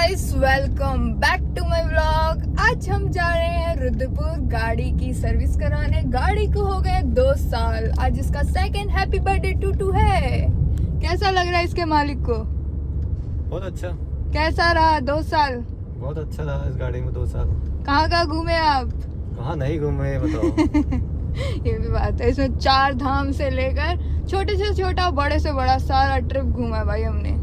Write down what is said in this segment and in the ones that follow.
Guys, welcome back to my vlog. आज हम जा रहे हैं रुद्रपुर गाड़ी की सर्विस कराने। गाड़ी को हो गए 2 साल। आज इसका सेकंड हैप्पी बर्थडे टू है। कैसा लग रहा है इसके मालिक को? बहुत अच्छा। कैसा रहा 2 साल? बहुत अच्छा रहा इस गाड़ी में 2 साल। कहाँ कहाँ घूमे आप? कहाँ नहीं घूमे बताओ। ये भी बात है। इसमें 4 धाम से लेकर छोटे से छोटा बड़े से बड़ा सारा ट्रिप घूमा भाई हमने।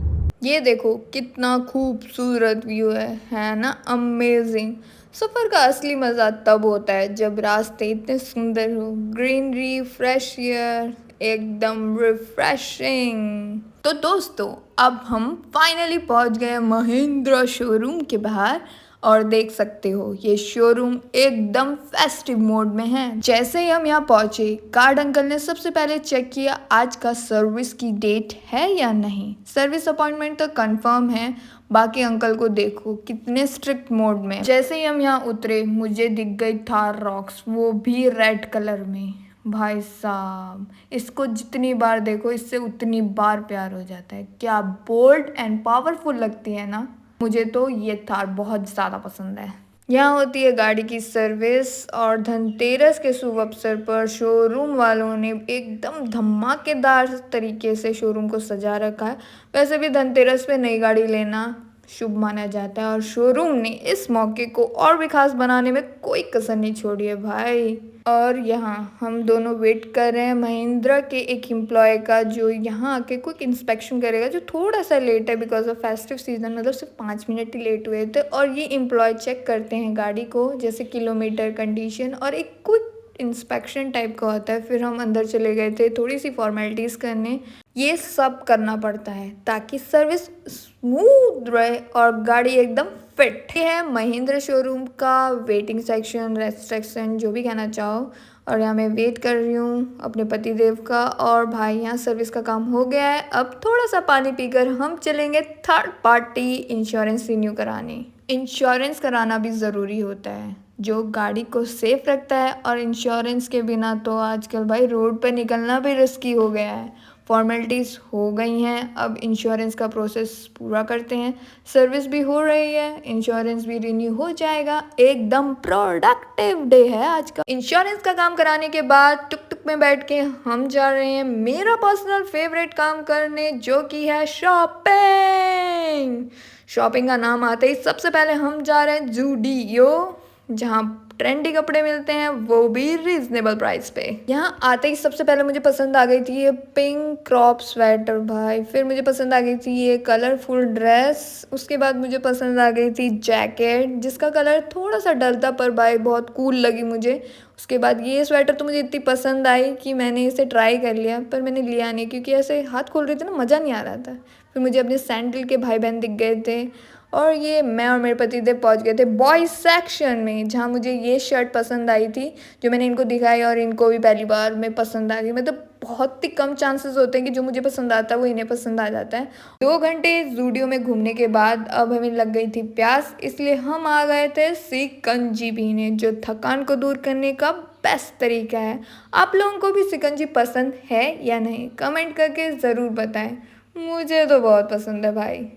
ये देखो कितना खूबसूरत व्यू है ना? अमेजिंग। सफ़र का असली मज़ा तब होता है जब रास्ते इतने सुंदर हो, ग्रीनरी, फ्रेश एयर, एकदम रिफ्रेशिंग। तो दोस्तों, अब हम फाइनली पहुंच गए महिंद्रा शोरूम के बाहर और देख सकते हो ये शोरूम एकदम फेस्टिव मोड में है। जैसे ही हम यहाँ पहुंचे, गार्ड अंकल ने सबसे पहले चेक किया आज का सर्विस की डेट है या नहीं। सर्विस अपॉइंटमेंट तो कंफर्म है। बाकी अंकल को देखो कितने स्ट्रिक्ट मोड में। जैसे ही हम यहाँ उतरे, मुझे दिख गई थार रॉक्स, वो भी रेड कलर में। भाई साहब, इसको जितनी बार देखो इससे उतनी बार प्यार हो जाता है। क्या बोल्ड एंड पावरफुल लगती है ना। मुझे तो ये थार बहुत ज़्यादा पसंद है। यहाँ होती है गाड़ी की सर्विस और धनतेरस के शुभ अवसर पर शोरूम वालों ने एकदम धमाकेदार तरीके से शोरूम को सजा रखा है। वैसे भी धनतेरस पे नई गाड़ी लेना शुभ माना जाता है और शोरूम ने इस मौके को और भी खास बनाने में कोई कसर नहीं छोड़ी है भाई। और यहाँ हम दोनों वेट कर रहे हैं महिंद्रा के एक एम्प्लॉय का, जो यहाँ आके क्विक इंस्पेक्शन करेगा, जो थोड़ा सा लेट है बिकॉज ऑफ फेस्टिव सीजन। मतलब सिर्फ 5 मिनट ही लेट हुए थे। और ये एम्प्लॉय चेक करते हैं गाड़ी को, जैसे किलोमीटर, कंडीशन, और एक क्विक इंस्पेक्शन टाइप का होता है। फिर हम अंदर चले गए थे थोड़ी सी फॉर्मेलिटीज़ करने। ये सब करना पड़ता है ताकि सर्विस स्मूथ रहे और गाड़ी एकदम फिट। ये है महिंद्रा शोरूम का वेटिंग सेक्शन, रेस्ट सेक्शन, जो भी कहना चाहो। और यहाँ मैं वेट कर रही हूँ अपने पति देव का। और भाई यहाँ सर्विस का काम हो गया है। अब थोड़ा सा पानी पीकर हम चलेंगे थर्ड पार्टी इंश्योरेंस रिन्यू कराने। इंश्योरेंस कराना भी ज़रूरी होता है, जो गाड़ी को सेफ रखता है। और इंश्योरेंस के बिना तो आजकल भाई रोड पर निकलना भी रिस्की हो गया है। फॉर्मेलिटीज़ हो गई हैं, अब इंश्योरेंस का प्रोसेस पूरा करते हैं। सर्विस भी हो रही है, इंश्योरेंस भी रिन्यू हो जाएगा। एकदम प्रोडक्टिव डे है आज का। इंश्योरेंस का काम कराने के बाद टुक टुक में बैठ के हम जा रहे हैं मेरा पर्सनल फेवरेट काम करने, जो कि है शॉपिंग। शॉपिंग का नाम आते ही सबसे पहले हम जा रहे हैं ज़ूडियो, जहाँ ट्रेंडी कपड़े मिलते हैं, वो भी रीजनेबल प्राइस पे। यहाँ आते ही सबसे पहले मुझे पसंद आ गई थी ये पिंक क्रॉप स्वेटर भाई। फिर मुझे पसंद आ गई थी ये कलरफुल ड्रेस। उसके बाद मुझे पसंद आ गई थी जैकेट, जिसका कलर थोड़ा सा डल था पर भाई बहुत कूल लगी मुझे। उसके बाद ये स्वेटर तो मुझे इतनी पसंद आई कि मैंने इसे ट्राई कर लिया, पर मैंने लिया नहीं क्योंकि ऐसे हाथ खोल रहे थे ना, मज़ा नहीं आ रहा था। फिर मुझे अपने सैंडल के भाई बहन दिख गए थे। और ये मैं और मेरे पति देव पहुँच गए थे बॉयज़ सेक्शन में, जहाँ मुझे ये शर्ट पसंद आई थी, जो मैंने इनको दिखाई और इनको भी पहली बार में पसंद आ गई। मतलब बहुत ही कम चांसेस होते हैं कि जो मुझे पसंद आता है वो इन्हें पसंद आ जाता है। 2 घंटे ज़ूडियो में घूमने के बाद अब हमें लग गई थी प्यास, इसलिए हम आ गए थे सिकंजी पीने, जो थकान को दूर करने का बेस्ट तरीका है। आप लोगों को भी सिकंजी पसंद है या नहीं, कमेंट करके ज़रूर बताएं। मुझे तो बहुत पसंद है भाई।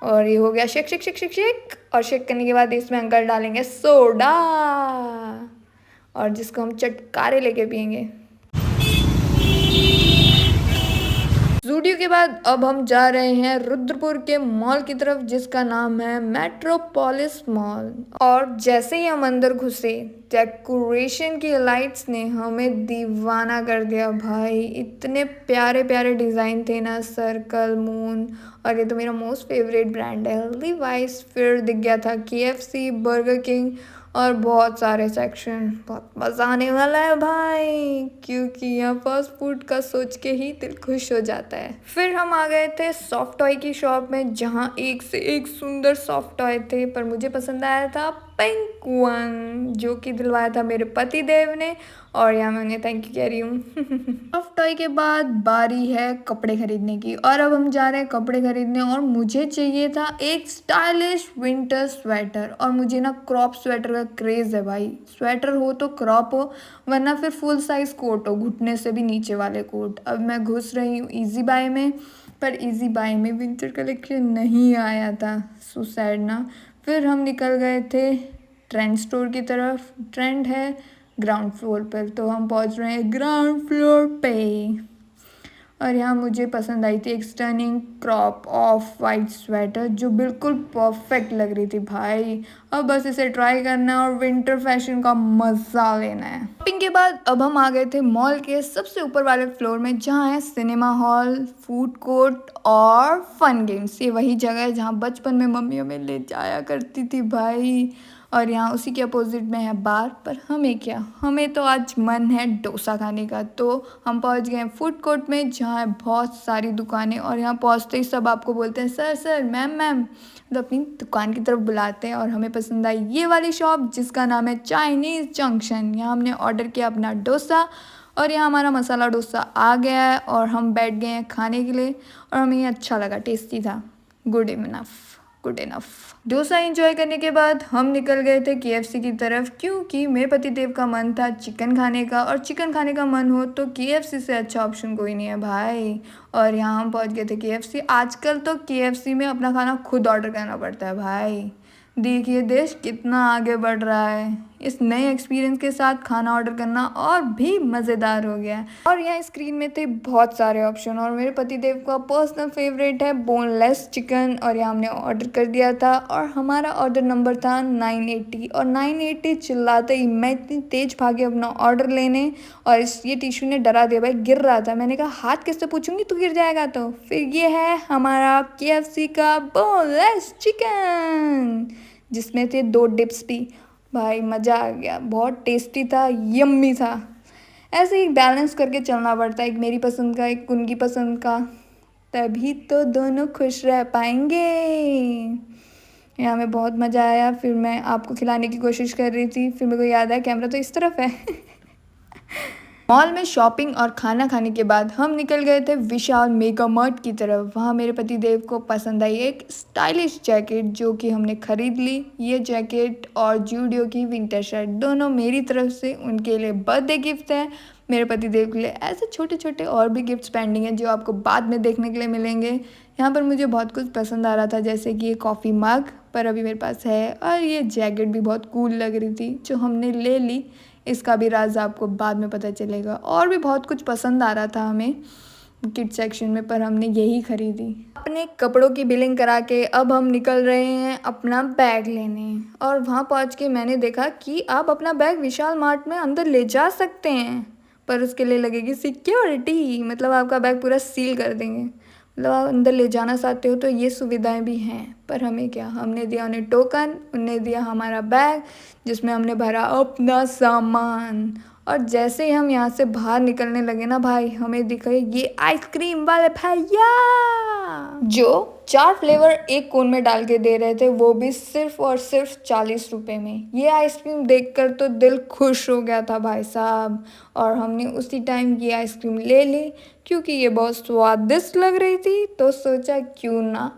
और ये हो गया shake shake shake shake shake. और शेक करने के बाद इसमें अंकल डालेंगे सोडा, और जिसको हम चटकारे लेके पियेंगे। ज़ूडियो के बाद अब हम जा रहे हैं रुद्रपुर के मॉल की तरफ, जिसका नाम है मेट्रोपोलिस मॉल। और जैसे ही हम अंदर घुसे, डेकोरेशन की लाइट्स ने हमें दीवाना कर दिया भाई। इतने प्यारे प्यारे डिज़ाइन थे ना, सर्कल, मून, और ये तो मेरा मोस्ट फेवरेट ब्रांड है लीवाइस। फिर दिख गया था KFC, बर्गर किंग, और बहुत सारे सेक्शन। बहुत मज़ा आने वाला है भाई, क्योंकि यहाँ फास्ट फूड का सोच के ही दिल खुश हो जाता है। फिर हम आ गए थे सॉफ्ट टॉय की शॉप में, जहाँ एक से एक सुंदर सॉफ्ट टॉय थे, पर मुझे पसंद आया था पिंक वन, जो कि दिलवाया था मेरे पति देव ने। और यहाँ मैं उन्हें थैंक यू कह रही हूँ। सॉफ्ट टॉय के बाद बारी है कपड़े खरीदने की, और अब हम जा रहे हैं कपड़े खरीदने। और मुझे चाहिए था एक स्टाइलिश विंटर स्वेटर, और मुझे ना क्रॉप स्वेटर का क्रेज़ है भाई। स्वेटर हो तो क्रॉप हो, वरना फिर फुल साइज़ कोट हो, घुटने से भी नीचे वाले कोट। अब मैं घुस रही हूँ इजी बाय में, पर इजी बाय में विंटर कलेक्शन नहीं आया था, सो सैड ना। फिर हम निकल गए थे ट्रेंड स्टोर की तरफ। ट्रेंड है ग्राउंड फ्लोर पर, तो हम पहुंच रहे हैं ग्राउंड फ्लोर पे। और यहाँ मुझे पसंद आई थी एक stunning crop of white sweater जो बिल्कुल परफेक्ट लग रही थी भाई। अब बस इसे ट्राई करना है और विंटर फैशन का मज़ा लेना है। शॉपिंग के बाद अब हम आ गए थे मॉल के सबसे ऊपर वाले फ्लोर में, जहाँ है सिनेमा हॉल, फूड कोर्ट और फन गेम्स। ये वही जगह है जहाँ बचपन में मम्मी हमें ले जाया करती थी भाई। और यहाँ उसी के अपोजिट में है बार। पर हमें क्या, हमें तो आज मन है डोसा खाने का, तो हम पहुँच गए फूड कोर्ट में जहाँ है बहुत सारी दुकानें। और यहाँ पहुँचते ही सब आपको बोलते हैं सर सर मैम मैम, तो अपनी दुकान की तरफ बुलाते हैं। और हमें पसंद आई ये वाली शॉप जिसका नाम है चाइनीज़ जंक्शन। यहाँ हमने ऑर्डर किया अपना डोसा और यहाँ हमारा मसाला डोसा आ गया है और हम बैठ गए हैं खाने के लिए। और हमें ये अच्छा लगा, टेस्टी था, गुड इनफ। डोसा एंजॉय करने के बाद हम निकल गए थे KFC की तरफ, क्योंकि मेरे पतिदेव का मन था चिकन खाने का। और चिकन खाने का मन हो तो KFC से अच्छा ऑप्शन कोई नहीं है भाई। और यहाँ हम पहुँच गए थे KFC। आजकल तो KFC में अपना खाना खुद ऑर्डर करना पड़ता है भाई। देखिए देश कितना आगे बढ़ रहा है। इस नए एक्सपीरियंस के साथ खाना ऑर्डर करना और भी मज़ेदार हो गया है। और यहाँ स्क्रीन में थे बहुत सारे ऑप्शन और मेरे पतिदेव का पर्सनल फेवरेट है बोनलेस चिकन। और यहाँ हमने ऑर्डर कर दिया था और हमारा ऑर्डर नंबर था 980। और 980 चिल्लाते ही मैं इतनी तेज़ भागे अपना ऑर्डर लेने, और ये टिश्यू ने डरा दिया भाई, गिर रहा था। मैंने कहा हाथ किससे पूछूंगी, तू गिर जाएगा तो। फिर ये है हमारा KFC का बोनलेस चिकन जिसमें थे 2 डिप्स भी। भाई मज़ा आ गया, बहुत टेस्टी था, यम्मी था। ऐसे ही बैलेंस करके चलना पड़ता है, एक मेरी पसंद का एक उनकी पसंद का, तभी तो दोनों खुश रह पाएंगे। यहाँ में बहुत मज़ा आया। फिर मैं आपको खिलाने की कोशिश कर रही थी, फिर मेरे को याद आया कैमरा तो इस तरफ है। मॉल में शॉपिंग और खाना खाने के बाद हम निकल गए थे विशाल मेगा मार्ट की तरफ। वहाँ मेरे पतिदेव को पसंद आई एक स्टाइलिश जैकेट जो कि हमने ख़रीद ली। ये जैकेट और जूडियो की विंटर शर्ट दोनों मेरी तरफ से उनके लिए बर्थडे गिफ्ट है। मेरे पतिदेव के लिए ऐसे छोटे छोटे और भी गिफ्ट्स पेंडिंग हैं जो आपको बाद में देखने के लिए मिलेंगे। यहाँ पर मुझे बहुत कुछ पसंद आ रहा था, जैसे कि ये कॉफ़ी मग पर अभी मेरे पास है, और ये जैकेट भी बहुत कूल लग रही थी जो हमने ले ली। इसका भी राज आपको बाद में पता चलेगा। और भी बहुत कुछ पसंद आ रहा था हमें किड सेक्शन में, पर हमने यही खरीदी। अपने कपड़ों की बिलिंग करा के अब हम निकल रहे हैं अपना बैग लेने। और वहाँ पहुँच के मैंने देखा कि आप अपना बैग विशाल मार्ट में अंदर ले जा सकते हैं, पर उसके लिए लगेगी सिक्योरिटी। मतलब आपका बैग पूरा सील कर देंगे। मतलब आप अंदर ले जाना चाहते हो तो ये सुविधाएं भी हैं। पर हमें क्या, हमने दिया उन्हें टोकन, उन्हें दिया हमारा बैग जिसमें हमने भरा अपना सामान। और जैसे ही हम यहाँ से बाहर निकलने लगे ना भाई, हमें दिखे ये आइसक्रीम वाले भैया जो 4 फ्लेवर एक कोन में डाल के दे रहे थे, वो भी सिर्फ और सिर्फ 40 रुपये में। ये आइसक्रीम देखकर तो दिल खुश हो गया था भाई साहब। और हमने उसी टाइम ये आइसक्रीम ले ली क्योंकि ये बहुत स्वादिष्ट लग रही थी। तो सोचा क्यों ना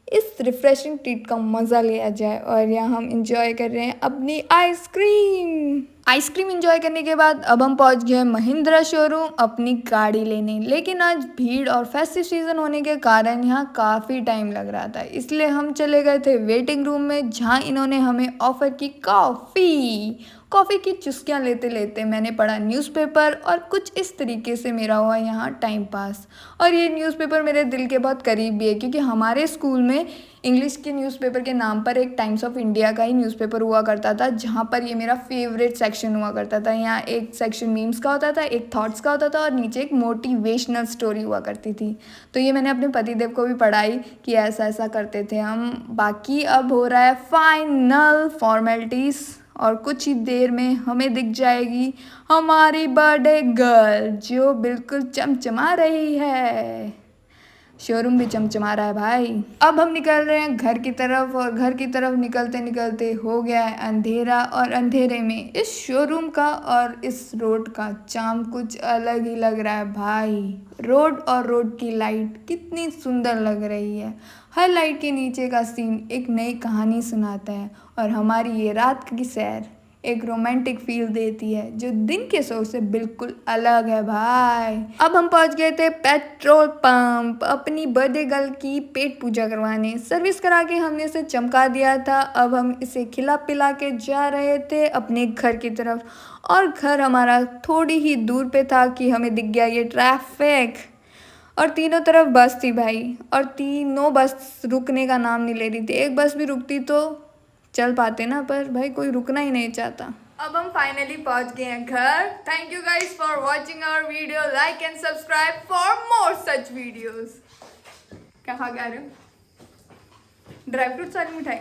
इस रिफ्रेशिंग ट्रीट का मज़ा लिया जाए। और यहाँ हम इंजॉय कर रहे हैं अपनी आइसक्रीम इंजॉय करने के बाद अब हम पहुँच गए महिंद्रा शोरूम अपनी गाड़ी लेने। लेकिन आज भीड़ और फेस्टिव सीज़न होने के कारण यहाँ काफ़ी टाइम लग रहा था, इसलिए हम चले गए थे वेटिंग रूम में, जहाँ इन्होंने हमें ऑफ़र की कॉफ़ी की चुस्कियाँ लेते लेते मैंने पढ़ा न्यूज़पेपर। और कुछ इस तरीके से मेरा हुआ यहाँ टाइम पास। और ये न्यूज़पेपर मेरे दिल के बहुत करीब भी है, क्योंकि हमारे स्कूल में इंग्लिश के न्यूज़पेपर के नाम पर एक टाइम्स ऑफ इंडिया का ही न्यूज़पेपर हुआ करता था, जहाँ पर ये मेरा फेवरेट सेक्शन हुआ करता था। यहाँ एक सेक्शन मीम्स का होता था, एक थॉट्स का होता था और नीचे एक मोटिवेशनल स्टोरी हुआ करती थी। तो ये मैंने अपने पतिदेव को भी पढ़ाई कि ऐसा ऐसा करते थे हम। बाकी अब हो रहा है फाइनल फॉर्मेलिटीज़ और कुछ ही देर में हमें दिख जाएगी हमारी बर्थडे गर्ल जो बिल्कुल चमचमा रही है। शोरूम भी चमचमा रहा है भाई। अब हम निकल रहे हैं घर की तरफ, और घर की तरफ निकलते निकलते हो गया है अंधेरा। और अंधेरे में इस शोरूम का और इस रोड का चार्म कुछ अलग ही लग रहा है भाई। रोड और रोड की लाइट कितनी सुंदर लग रही है। हर लाइट के नीचे का सीन एक नई कहानी सुनाता है। और हमारी ये रात की सैर एक रोमांटिक फील देती है जो दिन के शो से बिल्कुल अलग है भाई। अब हम पहुंच गए थे पेट्रोल पंप अपनी बर्थडे गर्ल की पेट पूजा करवाने। सर्विस करा के हमने इसे चमका दिया था। अब हम इसे खिला पिला के जा रहे थे अपने घर की तरफ, और घर हमारा थोड़ी ही दूर पे था कि हमें दिख गया ये ट्रैफिक, और तीनों तरफ बस थी भाई, और तीनों बस रुकने का नाम नहीं ले रही थी। एक बस भी रुकती तो चल पाते ना, पर भाई कोई रुकना ही नहीं चाहता। अब हम फाइनली पहुंच गए हैं घर। Thank you guys for watching our video, like and subscribe for more such videos. क्या खा रहे हो? ड्राई फ्रूट्स वाली मिठाई।